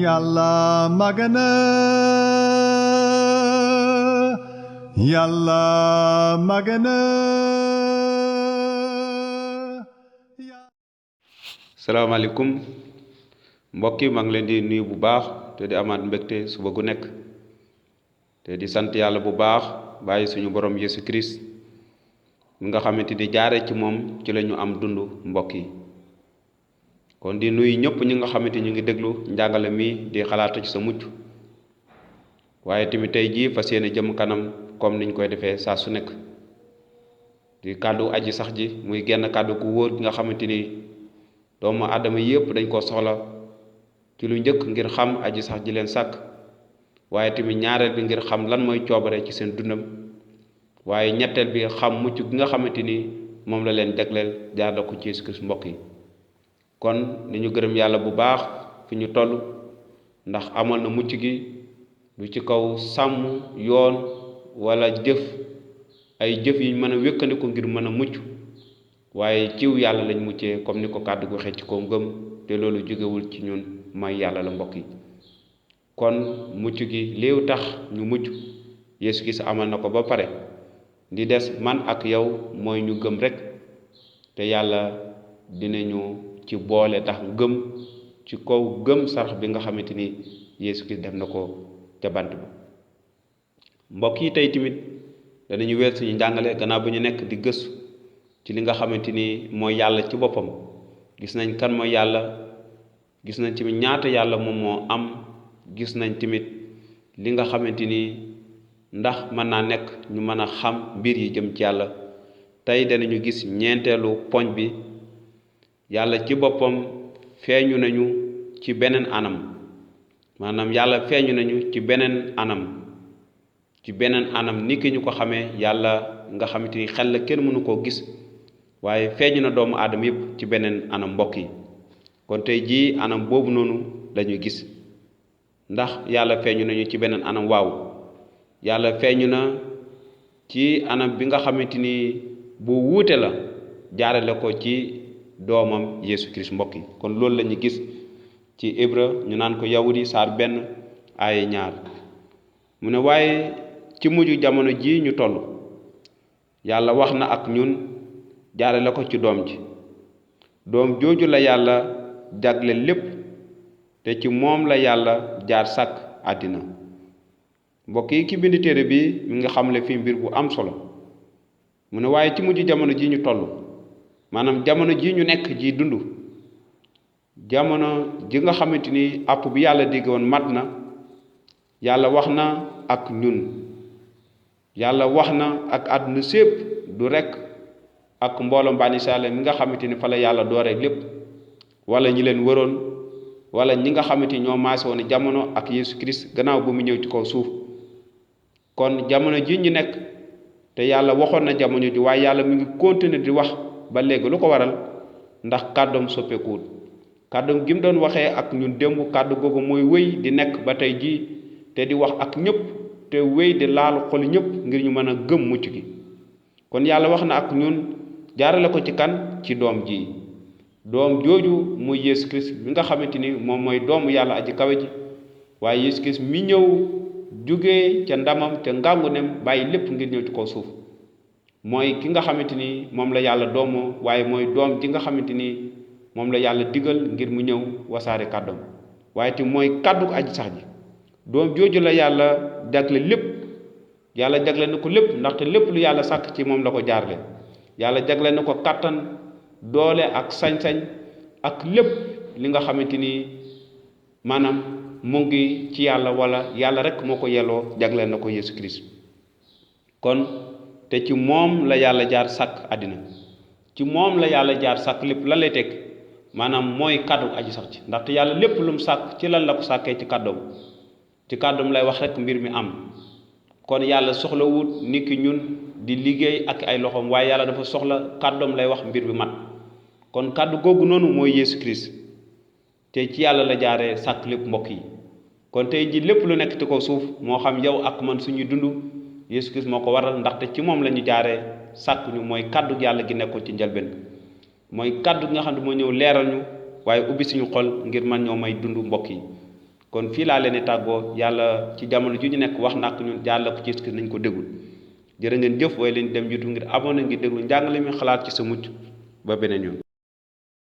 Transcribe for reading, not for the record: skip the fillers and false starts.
Yàlla magana Yàlla magana salaamaaleykum mbokk yi maa ngi leen di nuyu bu baax te di amaat mbégte suba gu nekk te di sant yàlla bu baax bàyyi suñu borom Yesu Christ mi nga xamante ni jaare ci moom ci la ñu am dund mbokk yi kon di nuyu ñëpp ñi nga xamante ñu ngi déglu njàngale mi di xalaatu ci sa mucc waaye tamit tey jii fas yéene jëm kanam comme niñ koy defee saa su nekk di kàddu aji sax ji muy genn kàddu gu wóor gi nga xamante ni doomu aadama yépp dañ ko soxla ci lu njëkk ngir xam aji sax ji leen sàkk waaye tamit ñaareel bi ngir xam lan mooy coobare ci seen dundam waaye ñetteel bi xam mucc gi nga xamante ni moom la leen jagleel jaar la ko ci Yesu Kirist mbokk yi kon ni ñu gërëm yàlla bu baax fi ñu toll ndax amal na mucc gi du ci kaw sàmm yoon wala jëf ay jëf yi mën a wékkandiku ngir mën a mucc waaye ciw yàlla lañ muccee comme ni ko kàddu gu waxee ci kaw ngëm te loolu jógewul ci ñun may yàlla la mbokk yi kon mucc gi léew tax ñu mucc Yesu Kirist amal na ko ba pare di des man ak yow mooy ñu gëm rek te yàlla dinañu ci boole tax gëm ci kaw gëm sarax bi nga xamante ni Yesu Kirist def na ko ca bant ba mbokk yi tey tamit danañu weer suñu njàngale gannaaw bu ñu nekk di gëstu ci li nga xamante ni mooy yàlla ci boppam gis nañ kan mooy yàlla gis nañ tamit ñaata yàlla moom moo am gis nañ tamit li nga xamante ni ndax mën naa nekk ñu mën a xam mbir yi jëm ci yàlla tey danañu gis ñeenteelu poñ bi yàlla ci boppam feeñu nañu ci beneen anam maanaam yàlla feeñu nañu ci beneen anam ni ki ñu ko xamee yàlla nga xamante ni xel la kenn mënu koo gis waaye feeñu na doomu aadama yépp ci beneen anam mbokk yi kon tey jii anam boobu noonu lañuy gis ndax yàlla feeñu nañu ci beneen anam waaw yàlla feeñu na ci anam bi nga xamante ni bu wuute la jaarale ko ci doomam Yesu Kirist mbokk yi kon loolu lañu gis ci Hébreu ñu naan ko Yawudi saar 1 aaya 2 mu ne waaye ci mujj jamono ji ñu toll yàlla wax na ak ñun jaarale ko ci doom ji doom jooju la yàlla jagle lépp te ci moom la yàlla jaar sàkk àddina mbokk yi ki bind téere bi mi nga xamle fi mbir bu am solo mu ne waaye ci mujj jamono ji ñu toll maanaam jamono ji ñu nekk ji dund jamono ji nga xamante ni àpp bi yàlla digg woon mat na yàlla wax na ak ñun yàlla wax na ak àdduna sépp du rekk ak mbooloom Bani Israayil mi nga xamante ni fa la yàlla dooree lépp wala ñi leen wëroon wala ñi nga xamante ni ñoo maase woon jamono ak Yesu Kirist gannaaw ba mu ñëw ci kaw suuf kon jamono ji ñu nekk te yàlla waxoon na jamono ji waaye yàlla mi ngi continuer di wax ba léegi lu ko waral ndax kàddoom soppeekuwul kàddoom gi mu doon waxee ak ñun démb kàddu googu mooy wéy di nekk ba tey jii te di wax ak ñëpp te wéy di laal xol ñëpp ngir ñu mën a gëm mucc gi kon yàlla wax na ak ñun jaarale ko ci kan ci doom ji doom jooju muy Yesu Kirist mi nga xamante ni moom mooy doomu yàlla aji kawe ji waaye Yesu Kirist mi ñëw jugee ca ndamam te ngàngu nem bàyyi lépp ngir ñëw ci kaw suuf mooy ki nga xamante ni moom la yàlla doomoo waaye mooy doom ji nga xamante ni moom la yàlla digal ngir mu ñëw wasaare kàddoom waaye te mooy kàddu aji sax ji doom jooju la yàlla jagle lépp yàlla jagle na ko lépp ndaxte lépp lu yàlla sàkk ci moom la ko jaarle yàlla jagle na ko kàttan doole ak sañ-sañ ak lépp li nga xamante ni maanaam mu ngi ci yàlla wala yàlla rek moo ko yelloo jagle na ko Yesu Kirist kon te ci moom la yàlla jaar sàkk àddina ci moom la yàlla jaar sàkk lépp lan lay teg maanaam mooy kàddu aji sax ci ndaxte yàlla lépp lu mu sàkk ci lan la ko sàkkee ci kàddoom lay wax rek mbir mi am kon yàlla soxlawut nit ki ñun di liggéey ak ay loxoom waaye yàlla dafa soxla kàddoom lay wax mbir bi mat kon kàddu googu noonu mooy Yesu Kirist te ci yàlla la jaaree sàkk lépp mbokk yi kon tey ji lépp lu nekk ci kaw suuf moo xam yow ak man suñuy dund Yesu Kirist moo ko waral ndaxte ci moom la ñu jaaree sàkk ñu mooy kàddu yàlla gi nekkoon ci njëlbeen mooy kàddu gi nga xam ne moo ñëw leeral ñu waaye ubbi suñu xol ngir man ñoo may dund mbokk yi kon fii laa leen di tàggoo yàlla ci jamono ju ñu nekk wax na ak ñun yàlla ko ci nañ ko déglu jërë ngeen jëf waaye leen dem YouTube ngir abonné ngir déglu njàngale mi xalaat ci sa mucc ba beneen yoon